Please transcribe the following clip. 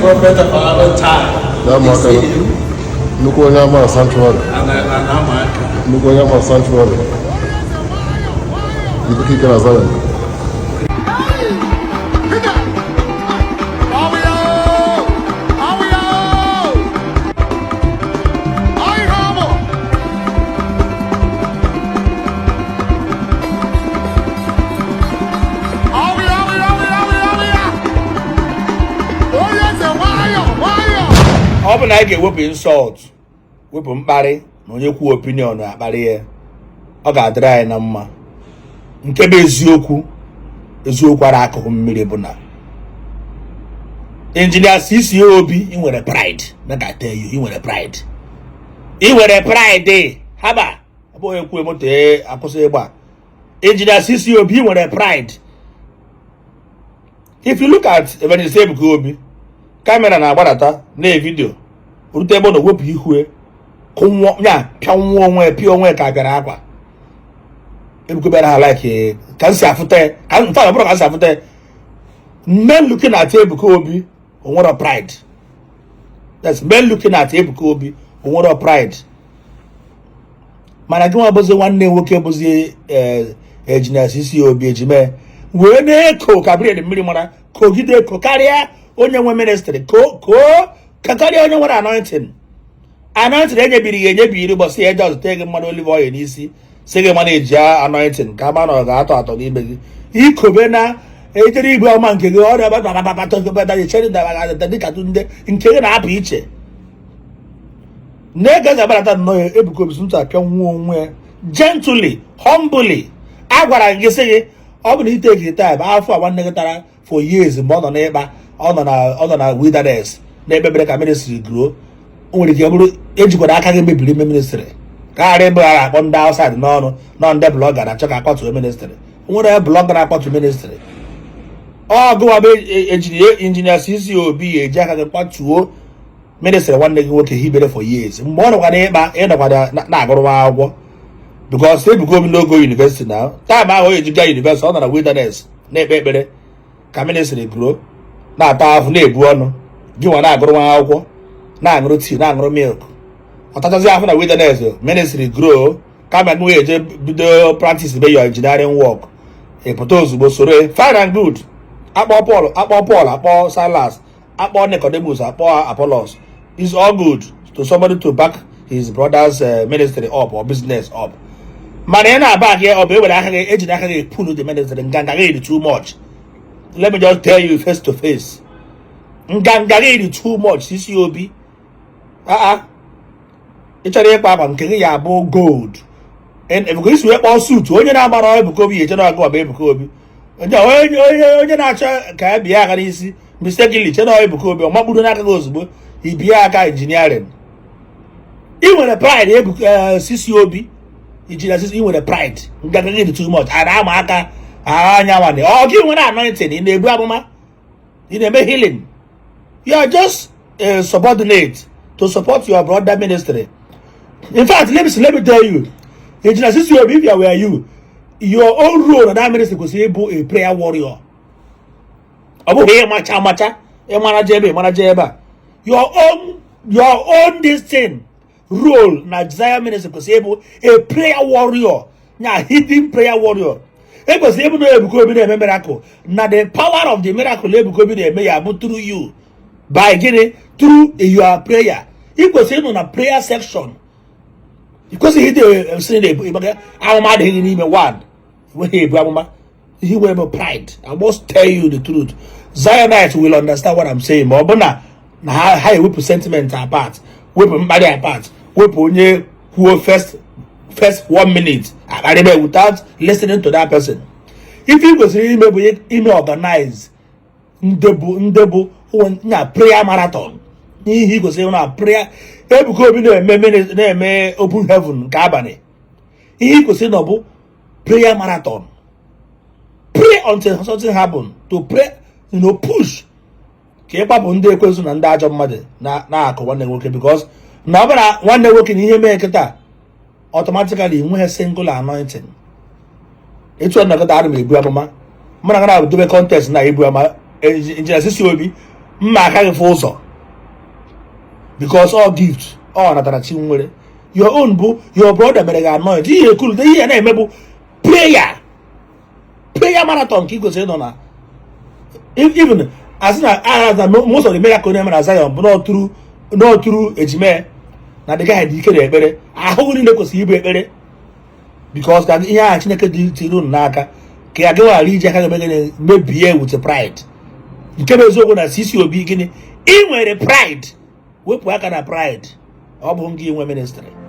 prophet of our own time. Look on your sanctuary. Look on your sanctuary. You can kick it as well. Ọ na ga-ewepụ insult, wepụ mkparị na onye kwuo opinion akparị ya, ọ ga-adịrị anyị na mma. Nke bụ eziokwu ara akụkụ mmiri bụ na Engineer CC Obi ị nwere pride, make I tell you, ị nwere pride. Ị nwere pride, haba, ọ bụ ekwu moto akwụsị ịgba. Engineer CC Obi ị nwere pride. If you look at Ebuka Obi, camera na-agbadata na video urute ebe ọ na-ewepụ ihue nya pịa nwa onwe pịa onwe ka bịara akwa Ebuka bịara ha like ka nsi afụta ka mfa ọ bụrụ ka nsi afụta men looking at Ebuka Obi onwere pride. That's men looking at Ebuka Obi onwere pride. Mana gị nwa bụzi nwanne nwoke bụzi Engineer CC Obi ejime wee na-eko ka bred mmiri mara kogide eko karịa onye nwe ministry karịa onye nwere anointing enyebiri ya enyebiri ụbọchị ya just tee gị mmanụ olive oil n'isi si gị mana eji anointing ka ama na ọ ga-atọ atọ n'ime gị ikobe na ejere igwe ọma nke gị ọrịa dịka ndị nke gị na-apụ iche na-ege ga-agbarata nnọọ Ebuka Obi ntụ apịa nwa onwe gently humbly a gwara gị sị gị ọ bụ na ite gị taa bụ afọ a nwanne gị tara for years mgbe ọ nọ n'ịkpa ọ nọ na wilderness na-ekpebere ka ministry grow. O nwere ike bụrụ ejikwara aka gị mebiri ime ministry karịa ebe a akpọ ndị outside n'ọnụ nọ ndị blọga na-achọ ka akpọtụo ministry. O nwere blọga na-akpọtụ ministry. Ọ gụwa bụ ejiri Engineer CC Obi eji aka gị kpọtụo ministry nwanne gị nwoke hibere for years mgbe ọ nọkwa n'ịkpa ịnọkwara na-agụrụ akwụkwọ because Ebuka Obi n'ogo university na time ahụ o ejiga university ọ nọ na wilderness na-ekpe ekpere ka ministry grow na-ata afụ na-ebu ọnụ gị nwa na-agụrụ nwa akwụkwọ na-aṅụrụ tii na-aṅụrụ milk ọtachazi afụ na wilderness ministry grow kama gị eje bido practice be your engineering work ịpụta ozugbo soro fine and good. Akpọ Paul akpọ Silas akpọ Nicodemus akpọ Apollos is all good to somebody to back his brother's ministry up or business up. Mana ị na-aba gị ọ bụ ewere aka gị ejiri aka gị pull the ministry nganga gị too much. Let me just tell you face to face. Nganga gị too much CC Obi. Ị chọrọ ịkpa akwa nke gị ya bụ gold. Ebuka isi wee kpọọ suit onye na-agbara Ebuka Obi eche na ọgụ ọba Ebuka Obi. Onye na-achọ ka ya bịa aka n'isi mistakenly che na Ebuka Obi ọ makpuru n'aka gị ozugbo ibia aka engineering. Ị nwere pride Ebuka CC Obi. Engineer CC ị nwere pride. Nganga gị too much. Ada ama aka anya nwanne ọ gị nwere anointing ị na-ebu amụma ị na-eme healing. You are just a subordinate to support your brother ministry. In fact, let me tell you, Engineer CC Obi, if you were your own role in that ministry was able a prayer warrior. Your own this thing role na desire ministry was able a prayer warrior, na hidden prayer warrior. It was able to Ebuka Obi a miracle. Now the power of the miracle Ebuka Obi may through you by getting through your prayer. It was able a prayer section. Because he did saying I'm mad in him one. He will pride. I must tell you the truth. Zionites will understand what I'm saying. But now how we put sentiment apart, we put body apart, we put only who first 1 minute without listening to that person. If he was really organized, ndebo prayer marathon. He was saying a prayer. Ebuka Obi na-eme open heaven nke abalị. Ihe kwesịrị na bụ prayer marathon. Pray until something happen. To pray, push. Ka ịkpapụ ndị ekwensu na ndị ajọ mmadụ na-akụ nwanne nwoke because na ọ bụla nwanne nwoke na ihe mee nkịta automatically enweghị single anointing. Etu ọ nọkọta adị m ebu amụma. Mana gana dobe contest na ebu ama Engineer CC Obi mma aka gị fụ ụzọ because all gift all natara chi nwere. Your own bụ your brother mere gị anoint ihe ekulu ihe na-eme bụ prayer marathon ka ị gosiri nọ na even as na most of the miracle na-eme na Zion bụ n'oturu ejime na the guy dị ike na ekpere ahụhụ niile kwesịrị ibu ekpere because ka ihe ahụ Chineke dị tiri unu n'aka ka ya gaghara iji aka ga mebie with pride. Nke bụ eziokwu na CC Obi gịnị ị nwere pride, wepụ aka na pride, ọ bụ ngị nwe ministry.